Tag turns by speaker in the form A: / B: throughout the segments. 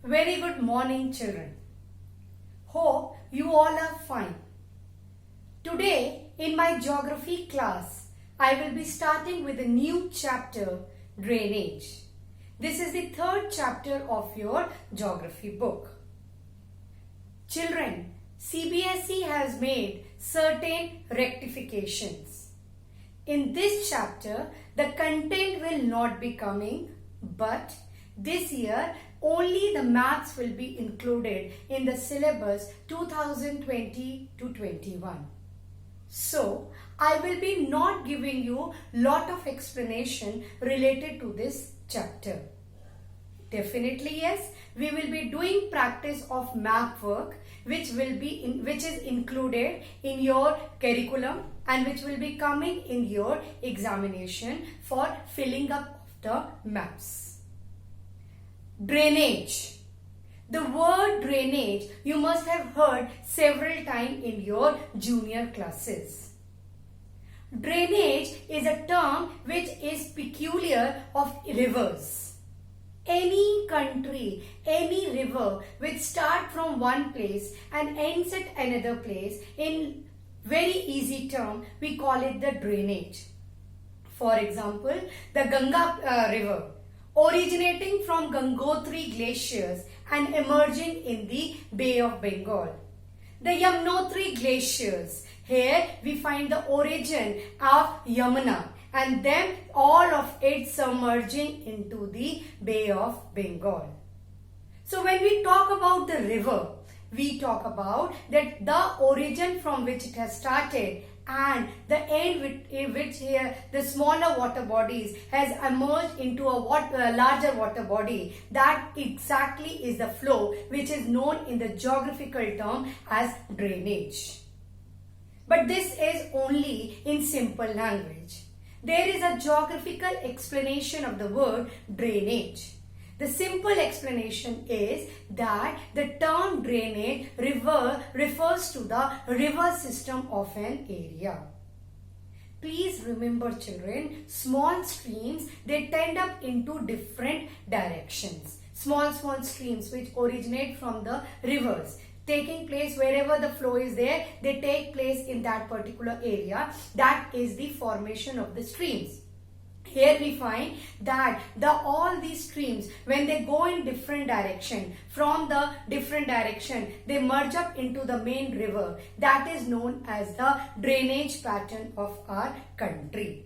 A: Very good morning, children. Hope you all are fine. Today, in my geography class, I will be starting with a new chapter, drainage. This is the third chapter of your geography book. Children, CBSE has made certain rectifications. In this chapter, the content will not be coming, but this year only the maths will be included in the syllabus 2020 to 21. So, I will be not giving you lot of explanation related to this chapter. Definitely yes, we will be doing practice of map work which is included in your curriculum and which will be coming in your examination for filling up of the maps. Drainage. The word drainage you must have heard several times in your junior classes. Drainage is a term which is peculiar of rivers. Any country, any river which start from one place and ends at another place, in very easy term we call it the drainage. For example, the Ganga river originating from Gangotri glaciers and emerging in the Bay of Bengal. The Yamunotri glaciers, here we find the origin of Yamuna and then all of it submerging into the Bay of Bengal. So when we talk about the river, we talk about that the origin from which it has started and the end with which here the smaller water bodies has emerged into a larger water body. That exactly is the flow which is known in the geographical term as drainage. But this is only in simple language. There is a geographical explanation of the word drainage. The simple explanation is that the term drainage refers to the river system of an area. Please remember children, small streams, they tend up into different directions. Small streams which originate from the rivers, taking place wherever the flow is there, they take place in that particular area. That is the formation of the streams. Here we find that all these streams, when they go in different direction, from the different direction, they merge up into the main river. That is known as the drainage pattern of our country.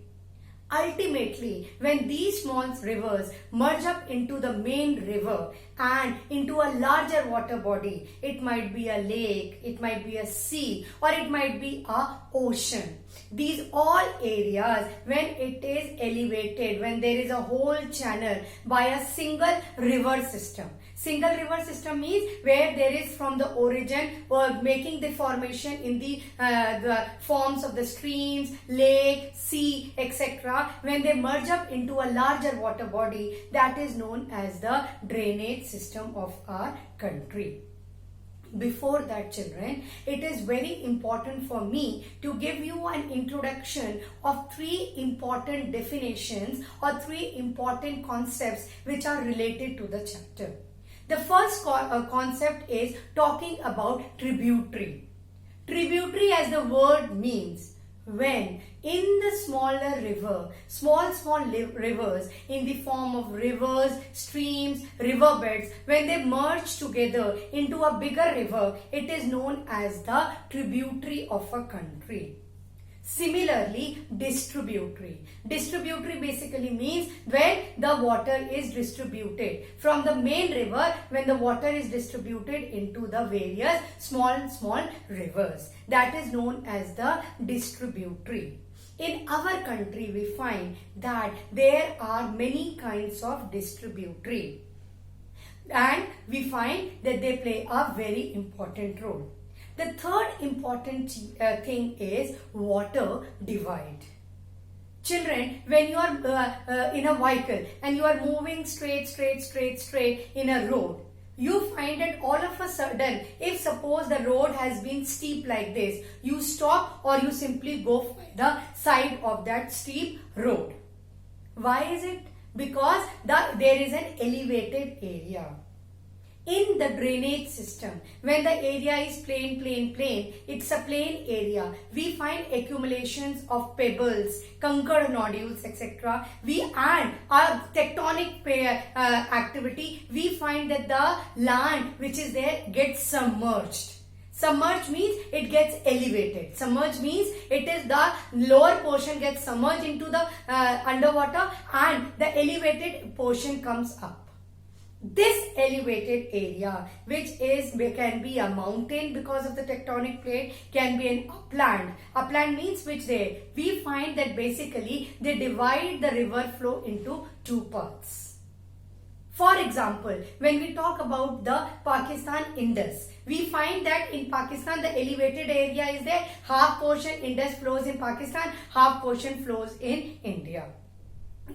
A: Ultimately, when these small rivers merge up into the main river and into a larger water body, it might be a lake, it might be a sea, or it might be a ocean. These all areas, when it is elevated, when there is a whole channel by a single river system. Single river system means where there is from the origin or making the formation in the forms of the streams, lake, sea, etc. When they merge up into a larger water body, that is known as the drainage system of our country. Before that children, it is very important for me to give you an introduction of three important definitions or three important concepts which are related to the chapter. The first concept is talking about tributary. Tributary, as the word means, when in the smaller river, small rivers in the form of rivers, streams, riverbeds, when they merge together into a bigger river, it is known as the tributary of a country. Similarly, distributary. Distributary basically means when the water is distributed from the main river, when the water is distributed into the various small rivers. That is known as the distributary. In our country, we find that there are many kinds of distributary, and we find that they play a very important role. The third important thing is water divide. Children, when you are in a vehicle and you are moving straight in a road, you find that all of a sudden, if suppose the road has been steep like this, you stop or you simply go by the side of that steep road. Why is it? Because there is an elevated area. In the drainage system, when the area is plain, it's a plain area. We find accumulations of pebbles, conquered nodules, etc. We add our tectonic activity. We find that the land which is there gets submerged. Submerged means it gets elevated. Submerged means it is the lower portion gets submerged into the underwater and the elevated portion comes up. This elevated area, which can be a mountain because of the tectonic plate, can be an upland. Upland means we find that basically they divide the river flow into two parts. For example, when we talk about the Pakistan Indus, we find that in Pakistan the elevated area is there. Half portion Indus flows in Pakistan, half portion flows in India.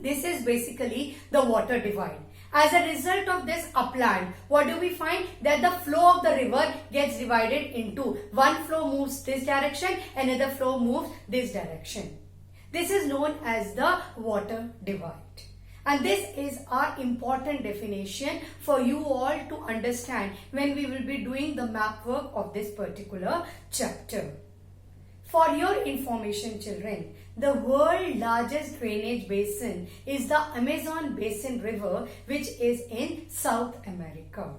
A: This is basically the water divide. As a result of this upland, what do we find? That the flow of the river gets divided into one flow moves this direction, another flow moves this direction. This is known as the water divide. And this is our important definition for you all to understand when we will be doing the map work of this particular chapter. For your information, children, the world's largest drainage basin is the Amazon Basin River, which is in South America.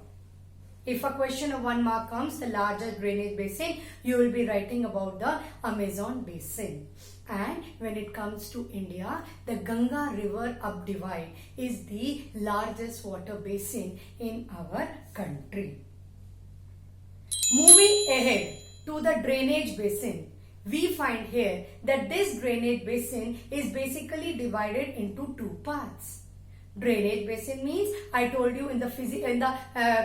A: If a question of 1 mark comes, the largest drainage basin, you will be writing about the Amazon Basin. And when it comes to India, the Ganga River Updivide is the largest water basin in our country. Moving ahead to the drainage basin, we find here that this drainage basin is basically divided into two parts. Drainage basin means, I told you in the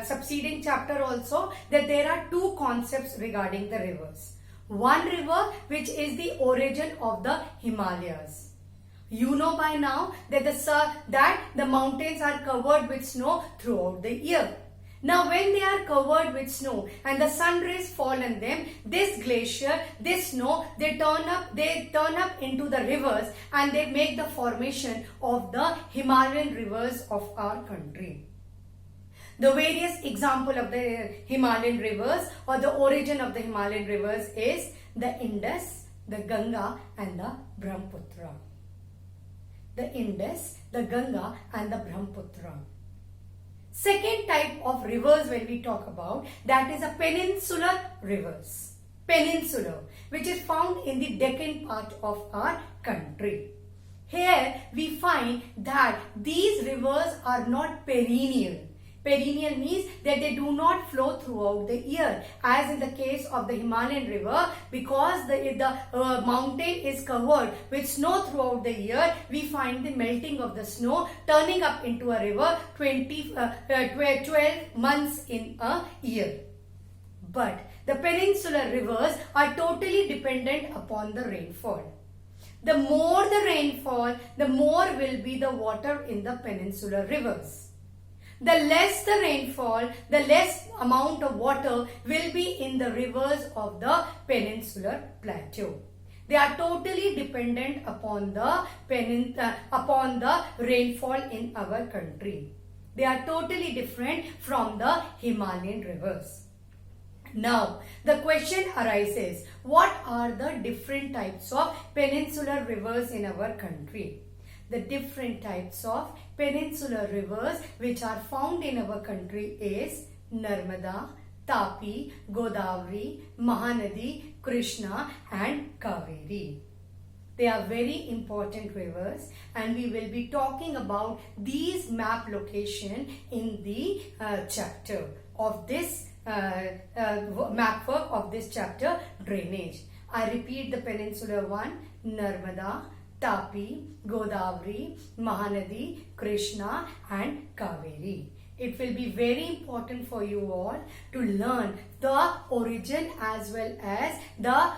A: succeeding chapter also, that there are two concepts regarding the rivers. One river which is the origin of the Himalayas. You know by now that the mountains are covered with snow throughout the year. Now when they are covered with snow and the sun rays fall on them, this glacier, this snow, they turn up into the rivers and they make the formation of the Himalayan rivers of our country. The various example of the Himalayan rivers or the origin of the Himalayan rivers is the Indus, the Ganga and the Brahmaputra. The Indus, the Ganga and the Brahmaputra. Second type of rivers when we talk about, that is a peninsular rivers. Peninsular, which is found in the Deccan part of our country. Here we find that these rivers are not perennial. Perennial means that they do not flow throughout the year, as in the case of the Himalayan river, because the mountain is covered with snow throughout the year. We find the melting of the snow turning up into a river 12 months in a year. But the peninsular rivers are totally dependent upon the rainfall. The more the rainfall, the more will be the water in the peninsular rivers. The less the rainfall, the less amount of water will be in the rivers of the peninsular plateau. They are totally dependent upon the rainfall in our country. They are totally different from the Himalayan rivers. Now, the question arises, what are the different types of peninsular rivers in our country? The different types of peninsular rivers which are found in our country is Narmada, Tapi, Godavari, Mahanadi, Krishna and Kaveri. They are very important rivers and we will be talking about these map location in the chapter of this map work of this chapter, drainage. I repeat the peninsular one: Narmada, Tapi, Godavari, Mahanadi, Krishna and Kaveri. It will be very important for you all to learn the origin as well as the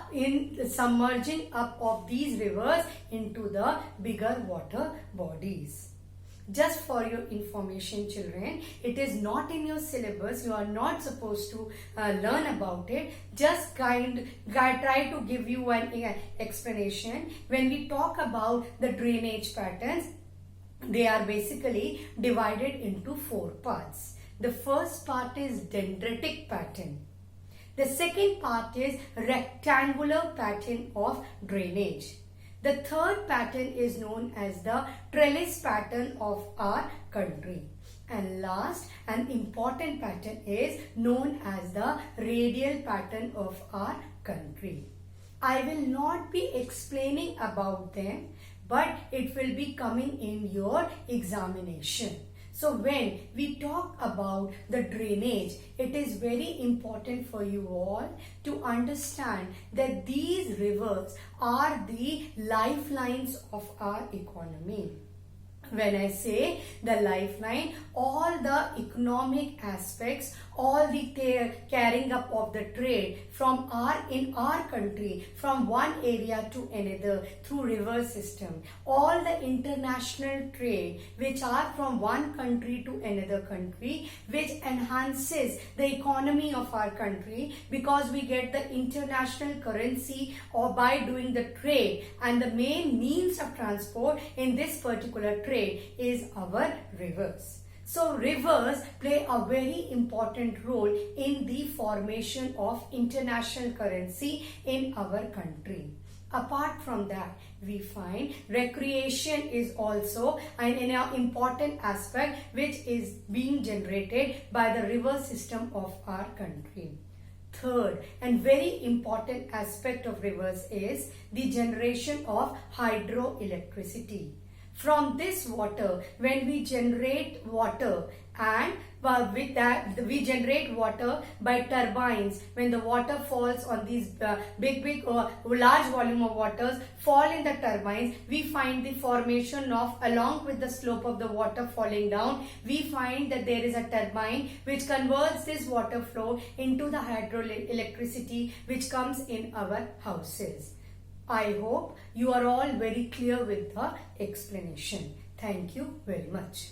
A: submerging up of these rivers into the bigger water bodies. Just for your information, children, it is not in your syllabus. You are not supposed to learn about it. Just try to give you an explanation. When we talk about the drainage patterns, they are basically divided into 4 parts. The first part is dendritic pattern. The second part is rectangular pattern of drainage. The third pattern is known as the trellis pattern of our country. And last and important pattern is known as the radial pattern of our country. I will not be explaining about them, but it will be coming in your examination. So when we talk about the drainage, it is very important for you all to understand that these rivers are the lifelines of our economy. When I say the lifeline, all the economic aspects, all the carrying up of the trade in our country from one area to another through river system, all the international trade which are from one country to another country, which enhances the economy of our country because we get the international currency or by doing the trade, and the main means of transport in this particular trade is our rivers. So rivers play a very important role in the formation of international currency in our country. Apart from that, we find recreation is also an important aspect which is being generated by the river system of our country. Third and very important aspect of rivers is the generation of hydroelectricity. From this water, when we generate water, and with that we generate water by turbines, when the water falls on these large volume of waters fall in the turbines, we find the formation of, along with the slope of the water falling down, we find that there is a turbine which converts this water flow into the hydroelectricity which comes in our houses. I hope you are all very clear with the explanation. Thank you very much.